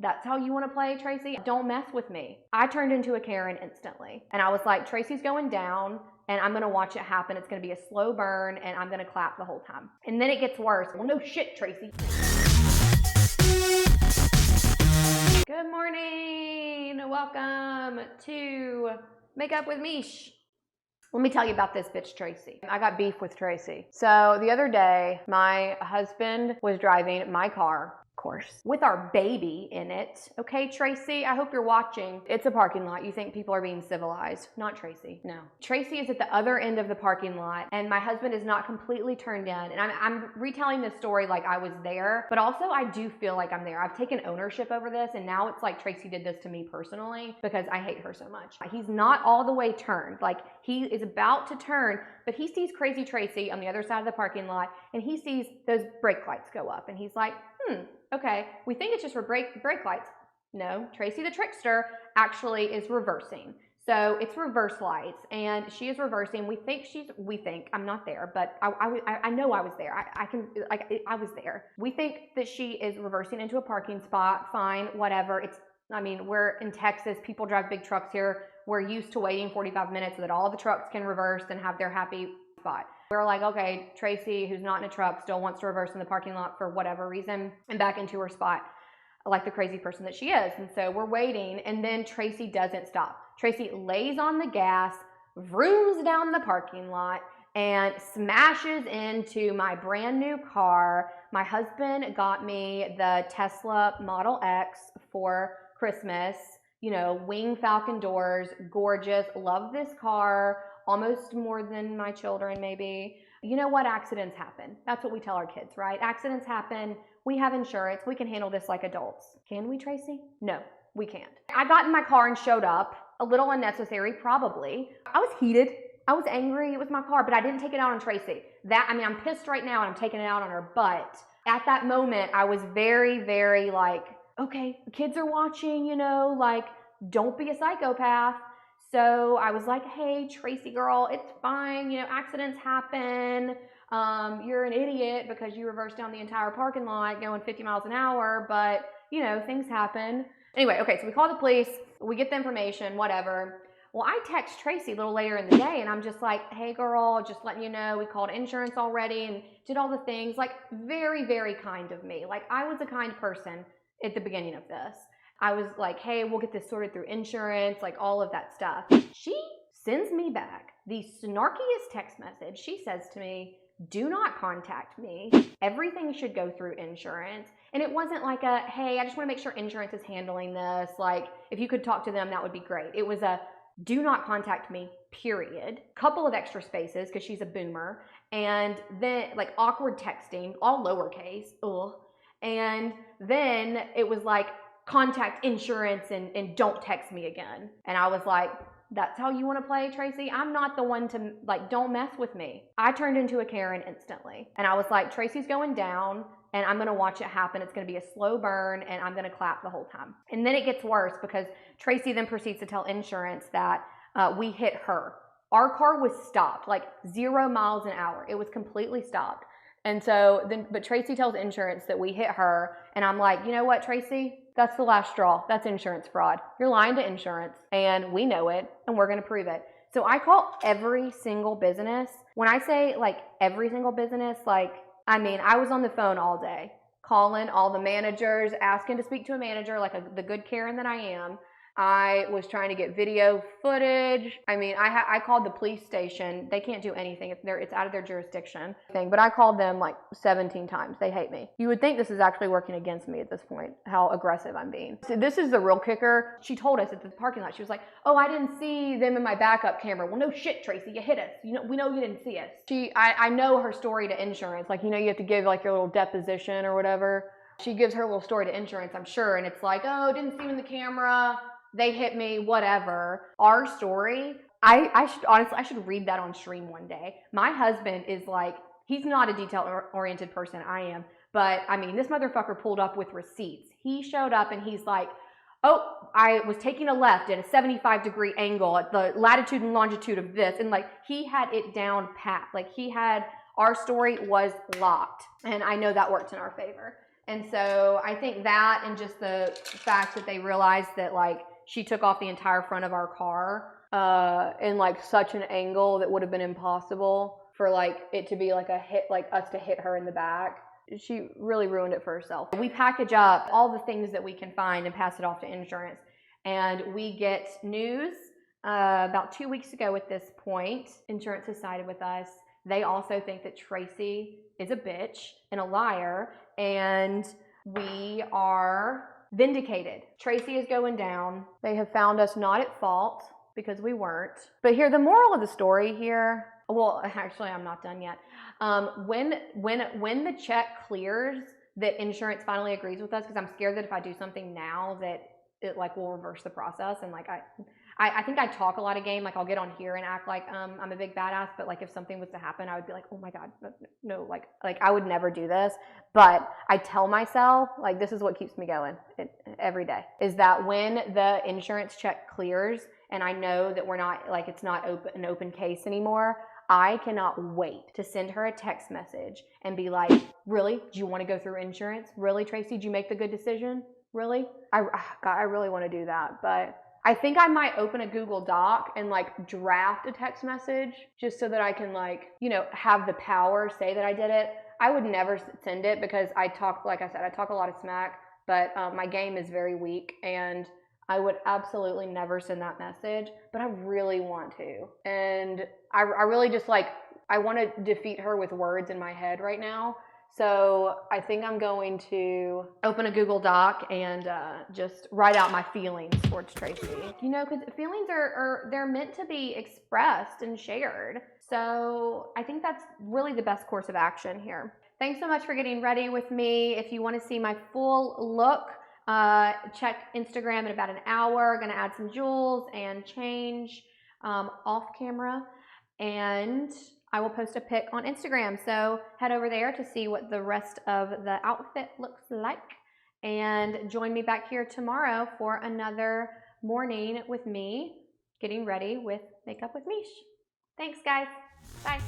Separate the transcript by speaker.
Speaker 1: That's how you want to play, Tracy? Don't mess with me. I turned into a Karen instantly. And I was like, Tracy's going down and I'm going to watch it happen. It's going to be a slow burn and I'm going to clap the whole time. And then it gets worse. Well, no shit, Tracy. Good morning. Welcome to Make Up with Mish. Let me tell you about this bitch, Tracy. I got beef with Tracy. So the other day, my husband was driving my car, of course, with our baby in it. Okay, Tracy, I hope you're watching. It's a parking lot. You think people are being civilized. Not Tracy, no. Tracy is at the other end of the parking lot and my husband is not completely turned in. And I'm retelling this story like I was there, but also I do feel like I'm there. I've taken ownership over this and now it's like Tracy did this to me personally because I hate her so much. He's not all the way turned. Like he is about to turn, but he sees crazy Tracy on the other side of the parking lot and he sees those brake lights go up and he's like, okay, we think it's just for brake lights. No, Tracy the trickster actually is reversing. So it's reverse lights and she is reversing. We think, I'm not there, but I know I was there. I was there. We think that she is reversing into a parking spot. Fine, whatever. We're in Texas. People drive big trucks here. We're used to waiting 45 minutes so that all the trucks can reverse and have their happy spot. We're like, okay, Tracy, who's not in a truck, still wants to reverse in the parking lot for whatever reason and back into her spot like the crazy person that she is. And so we're waiting and then Tracy doesn't stop. Tracy lays on the gas, vrooms down the parking lot and smashes into my brand new car. My husband got me the Tesla Model X for Christmas, you know, wing falcon doors, gorgeous, love this car. Almost more than my children, maybe. You know what? Accidents happen. That's what we tell our kids, right? Accidents happen. We have insurance. We can handle this like adults. Can we, Tracy? No, we can't. I got in my car and showed up. A little unnecessary, probably. I was heated. I was angry. It was my car, but I didn't take it out on Tracy. I'm pissed right now and I'm taking it out on her. But at that moment, I was very, very like, okay, the kids are watching, you know, like, don't be a psychopath. So I was like, hey, Tracy girl, it's fine. You know, accidents happen. You're an idiot because you reversed down the entire parking lot going 50 miles an hour, but you know, things happen. Anyway, okay, so we call the police, we get the information, whatever. Well, I text Tracy a little later in the day and I'm just like, hey girl, just letting you know, we called insurance already and did all the things. Like very, very kind of me. Like I was a kind person at the beginning of this. I was like, hey, we'll get this sorted through insurance, like all of that stuff. She sends me back the snarkiest text message. She says to me, do not contact me. Everything should go through insurance. And it wasn't like a, hey, I just want to make sure insurance is handling this. Like, if you could talk to them, that would be great. It was a, do not contact me, period. Couple of extra spaces because she's a boomer. And then like awkward texting, all lowercase, ugh. And then it was like, contact insurance and don't text me again. And I was like, that's how you want to play, Tracy? I'm not the one to, like, don't mess with me. I turned into a Karen instantly. And I was like, Tracy's going down and I'm going to watch it happen. It's going to be a slow burn and I'm going to clap the whole time. And then it gets worse because Tracy then proceeds to tell insurance that we hit her. Our car was stopped, like 0 miles an hour. It was completely stopped. And so then, but Tracy tells insurance that we hit her. And I'm like, you know what, Tracy? That's the last straw. That's insurance fraud. You're lying to insurance and we know it and we're going to prove it. So I call every single business. When I say like every single business, like, I mean, I was on the phone all day calling all the managers, asking to speak to a manager like the good Karen that I am. I was trying to get video footage. I mean, I called the police station. They can't do anything. It's out of their jurisdiction. But I called them like 17 times. They hate me. You would think this is actually working against me at this point, how aggressive I'm being. So this is the real kicker. She told us at the parking lot, she was like, oh, I didn't see them in my backup camera. Well, no shit, Tracy, you hit us. You know, we know you didn't see us. I know her story to insurance. Like, you know, you have to give like your little deposition or whatever. She gives her little story to insurance, I'm sure. And it's like, oh, didn't see them in the camera. They hit me, whatever. Our story, I should read that on stream one day. My husband is like, he's not a detail-oriented person, I am. But, I mean, this motherfucker pulled up with receipts. He showed up and he's like, oh, I was taking a left at a 75-degree angle at the latitude and longitude of this. And, like, he had it down pat. Like, our story was locked. And I know that worked in our favor. And so I think that, and just the fact that they realized that like she took off the entire front of our car in like such an angle that would have been impossible for like it to be like a hit, like us to hit her in the back. She really ruined it for herself. We package up all the things that we can find and pass it off to insurance. And we get news about 2 weeks ago at this point. Insurance has sided with us. They also think that Tracy is a bitch and a liar, and we are vindicated. Tracy is going down. They have found us not at fault because we weren't. But here, the moral of the story here, well, actually, I'm not done yet. When the check clears, that insurance finally agrees with us, because I'm scared that if I do something now that it like will reverse the process. And like I think I talk a lot of game. Like I'll get on here and act like I'm a big badass, but like if something was to happen, I would be like, oh my God, no, like I would never do this. But I tell myself, like, this is what keeps me going every day, is that when the insurance check clears and I know that we're not, like, it's not an open case anymore, I cannot wait to send her a text message and be like, really? Do you want to go through insurance? Really, Tracy? Did you make the good decision? Really? God, I really want to do that. But I think I might open a Google Doc and like draft a text message just so that I can, like, you know, have the power say that I did it. I would never send it because I talk, like I said, I talk a lot of smack, but my game is very weak, and I would absolutely never send that message, but I really want to. And I really just like, I want to defeat her with words in my head right now. So I think I'm going to open a Google Doc and just write out my feelings towards Tracy. You know, because feelings they're meant to be expressed and shared. So I think that's really the best course of action here. Thanks so much for getting ready with me. If you want to see my full look, check Instagram in about an hour. Gonna add some jewels and change off camera, and I will post a pic on Instagram. So head over there to see what the rest of the outfit looks like, and join me back here tomorrow for another morning with me getting ready with Makeup with Mish. Thanks, guys. Bye.